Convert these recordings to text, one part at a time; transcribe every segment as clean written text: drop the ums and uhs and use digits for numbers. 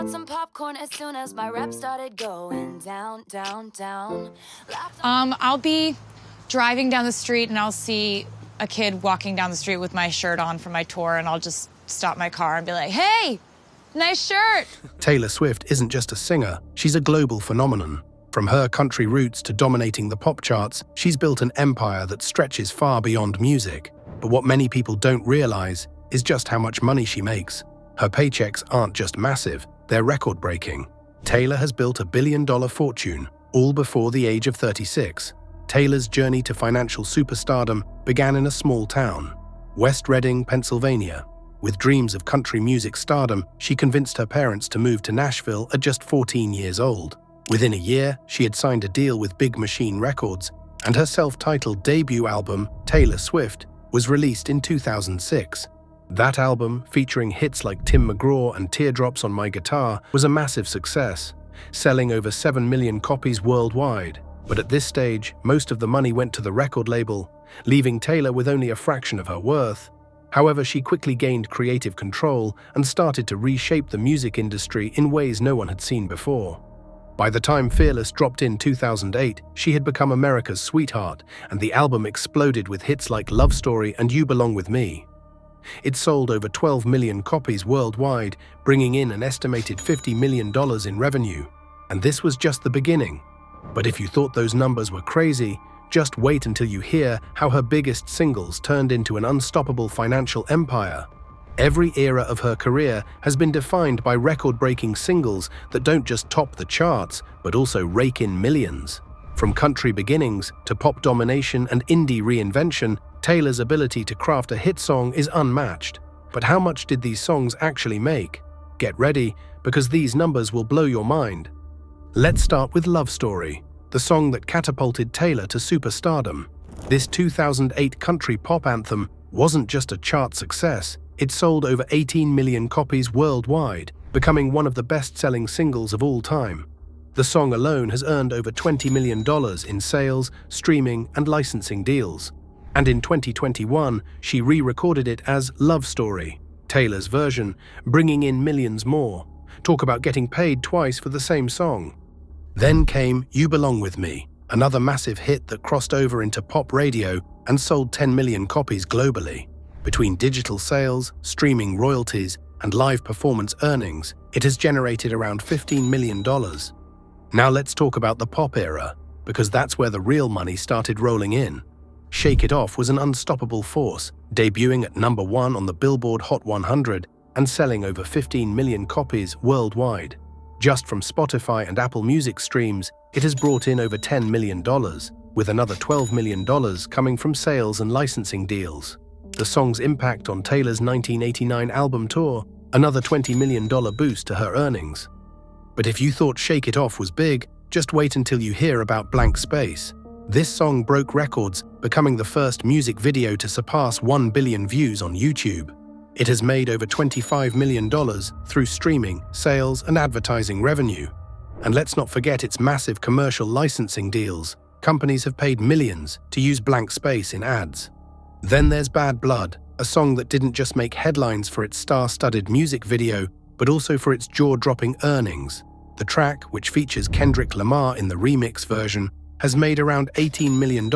out some popcorn as soon as my rep started going down, down, down. I'll be driving down the street and I'll see a kid walking down the street with my shirt on from my tour, and I'll just stop my car and be like, hey, nice shirt. Taylor Swift isn't just a singer, she's a global phenomenon. From her country roots to dominating the pop charts, she's built an empire that stretches far beyond music. But what many people don't realize is just how much money she makes. Her paychecks aren't just massive, they're record-breaking. Taylor has built a billion-dollar fortune, all before the age of 36. Taylor's journey to financial superstardom began in a small town, West Reading, Pennsylvania. With dreams of country music stardom, she convinced her parents to move to Nashville at just 14 years old. Within a year, she had signed a deal with Big Machine Records, and her self-titled debut album, Taylor Swift, was released in 2006. That album, featuring hits like Tim McGraw and Teardrops on My Guitar, was a massive success, selling over 7 million copies worldwide. But at this stage, most of the money went to the record label, leaving Taylor with only a fraction of her worth. However, she quickly gained creative control and started to reshape the music industry in ways no one had seen before. By the time Fearless dropped in 2008, she had become America's sweetheart, and the album exploded with hits like Love Story and You Belong With Me. It sold over 12 million copies worldwide, bringing in an estimated $50 million in revenue. And this was just the beginning. But if you thought those numbers were crazy, just wait until you hear how her biggest singles turned into an unstoppable financial empire. Every era of her career has been defined by record-breaking singles that don't just top the charts, but also rake in millions. From country beginnings to pop domination and indie reinvention, Taylor's ability to craft a hit song is unmatched. But how much did these songs actually make? Get ready, because these numbers will blow your mind. Let's start with Love Story, the song that catapulted Taylor to superstardom. This 2008 country pop anthem wasn't just a chart success, it sold over 18 million copies worldwide, becoming one of the best-selling singles of all time. The song alone has earned over $20 million in sales, streaming, and licensing deals. And in 2021, she re-recorded it as Love Story, Taylor's version, bringing in millions more. Talk about getting paid twice for the same song. Then came You Belong With Me, another massive hit that crossed over into pop radio and sold 10 million copies globally. Between digital sales, streaming royalties, and live performance earnings, it has generated around $15 million. Now let's talk about the pop era, because that's where the real money started rolling in. Shake It Off was an unstoppable force, debuting at #1 on the Billboard Hot 100 and selling over 15 million copies worldwide. Just from Spotify and Apple Music streams, it has brought in over $10 million, with another $12 million coming from sales and licensing deals. The song's impact on Taylor's 1989 album tour, another $20 million boost to her earnings. But if you thought Shake It Off was big, just wait until you hear about Blank Space. This song broke records, becoming the first music video to surpass 1 billion views on YouTube. It has made over $25 million through streaming, sales, and advertising revenue. And let's not forget its massive commercial licensing deals. Companies have paid millions to use Blank Space in ads. Then there's Bad Blood, a song that didn't just make headlines for its star-studded music video, but also for its jaw-dropping earnings. The track, which features Kendrick Lamar in the remix version, has made around $18 million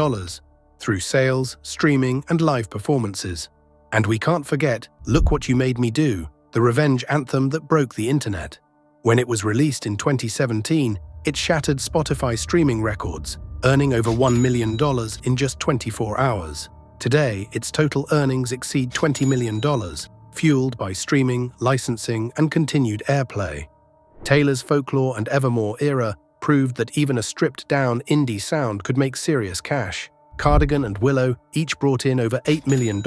through sales, streaming, and live performances. And we can't forget Look What You Made Me Do, the revenge anthem that broke the internet. When it was released in 2017, it shattered Spotify streaming records, earning over $1 million in just 24 hours. Today, its total earnings exceed $20 million, fueled by streaming, licensing, and continued airplay. Taylor's Folklore and Evermore era proved that even a stripped-down indie sound could make serious cash. Cardigan and Willow each brought in over $8 million,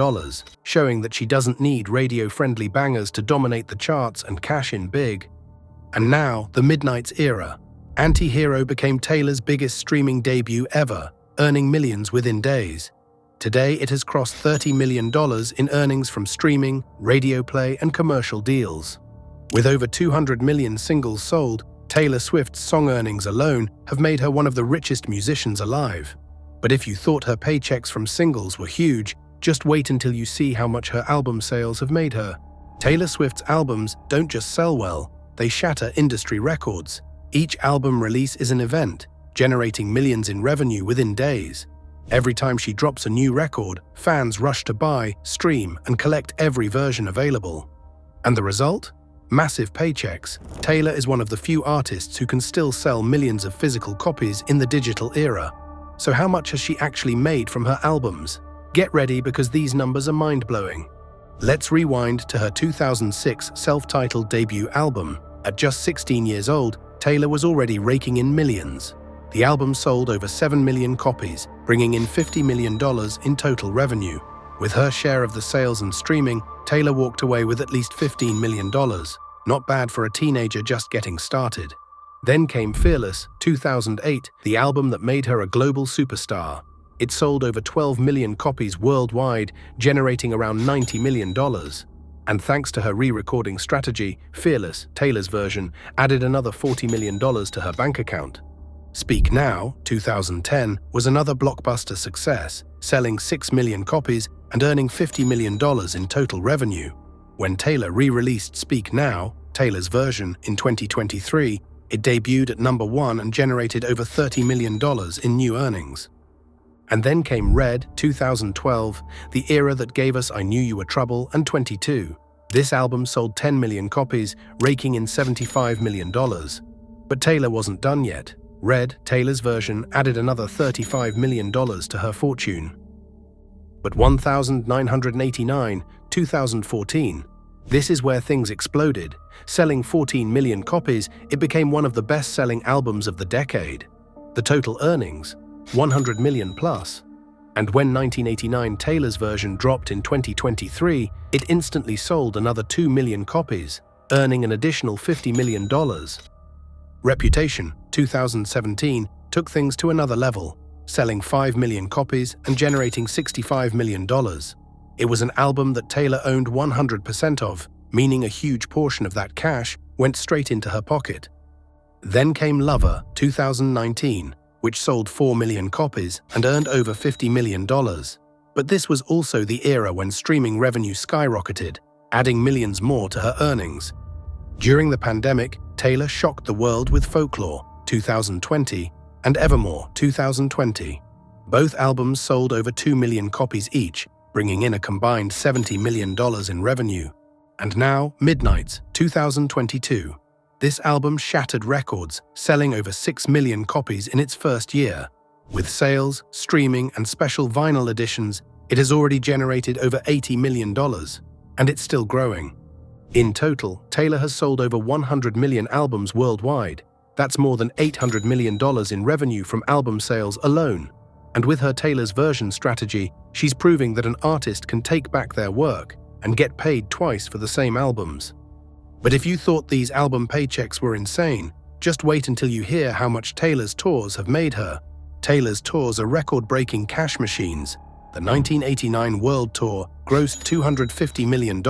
showing that she doesn't need radio-friendly bangers to dominate the charts and cash in big. And now, the Midnight's era. Anti-Hero became Taylor's biggest streaming debut ever, earning millions within days. Today, it has crossed $30 million in earnings from streaming, radio play, and commercial deals. With over 200 million singles sold, Taylor Swift's song earnings alone have made her one of the richest musicians alive. But if you thought her paychecks from singles were huge, just wait until you see how much her album sales have made her. Taylor Swift's albums don't just sell well, they shatter industry records. Each album release is an event, generating millions in revenue within days. Every time she drops a new record, fans rush to buy, stream, and collect every version available. And the result? Massive paychecks. Taylor is one of the few artists who can still sell millions of physical copies in the digital era. So how much has she actually made from her albums? Get ready because these numbers are mind-blowing. Let's rewind to her 2006 self-titled debut album. At just 16 years old, Taylor was already raking in millions. The album sold over 7 million copies, bringing in $50 million in total revenue. With her share of the sales and streaming, Taylor walked away with at least $15 million. Not bad for a teenager just getting started. Then came Fearless, 2008, the album that made her a global superstar. It sold over 12 million copies worldwide, generating around $90 million. And thanks to her re-recording strategy, Fearless, Taylor's version, added another $40 million to her bank account. Speak Now, 2010, was another blockbuster success, selling 6 million copies and earning $50 million in total revenue. When Taylor re-released Speak Now, Taylor's version, in 2023, it debuted at number 1 and generated over $30 million in new earnings. And then came Red, 2012, the era that gave us I Knew You Were Trouble and 22. This album sold 10 million copies, raking in $75 million. But Taylor wasn't done yet. Red, Taylor's version, added another $35 million to her fortune. But 1989, 2014, this is where things exploded. Selling 14 million copies, it became one of the best-selling albums of the decade. The total earnings, 100 million plus. And when 1989 Taylor's version dropped in 2023, it instantly sold another 2 million copies, earning an additional $50 million. Reputation, 2017, took things to another level, selling 5 million copies and generating $65 million. It was an album that Taylor owned 100% of, meaning a huge portion of that cash went straight into her pocket. Then came Lover, 2019, which sold 4 million copies and earned over $50 million. But this was also the era when streaming revenue skyrocketed, adding millions more to her earnings. During the pandemic, Taylor shocked the world with Folklore, 2020, and Evermore, 2020. Both albums sold over 2 million copies each, bringing in a combined $70 million in revenue. And now, Midnights, 2022. This album shattered records, selling over 6 million copies in its first year. With sales, streaming, and special vinyl editions, it has already generated over $80 million, and it's still growing. In total, Taylor has sold over 100 million albums worldwide. That's more than $800 million in revenue from album sales alone. And with her Taylor's version strategy, she's proving that an artist can take back their work and get paid twice for the same albums. But if you thought these album paychecks were insane, just wait until you hear how much Taylor's tours have made her. Taylor's tours are record-breaking cash machines. The 1989 World Tour grossed $250 million,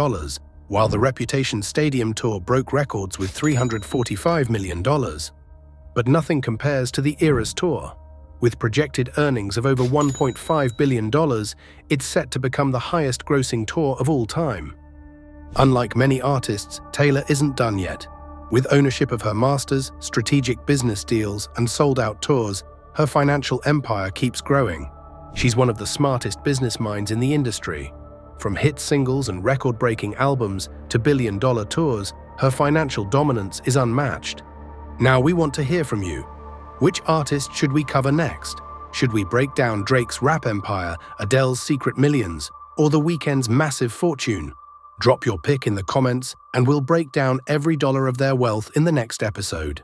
while the Reputation Stadium Tour broke records with $345 million. But nothing compares to the Eras Tour. With projected earnings of over $1.5 billion, it's set to become the highest-grossing tour of all time. Unlike many artists, Taylor isn't done yet. With ownership of her masters, strategic business deals, and sold-out tours, her financial empire keeps growing. She's one of the smartest business minds in the industry. From hit singles and record-breaking albums to billion-dollar tours, her financial dominance is unmatched. Now we want to hear from you. Which artist should we cover next? Should we break down Drake's rap empire, Adele's secret millions, or The Weeknd's massive fortune? Drop your pick in the comments, and we'll break down every dollar of their wealth in the next episode.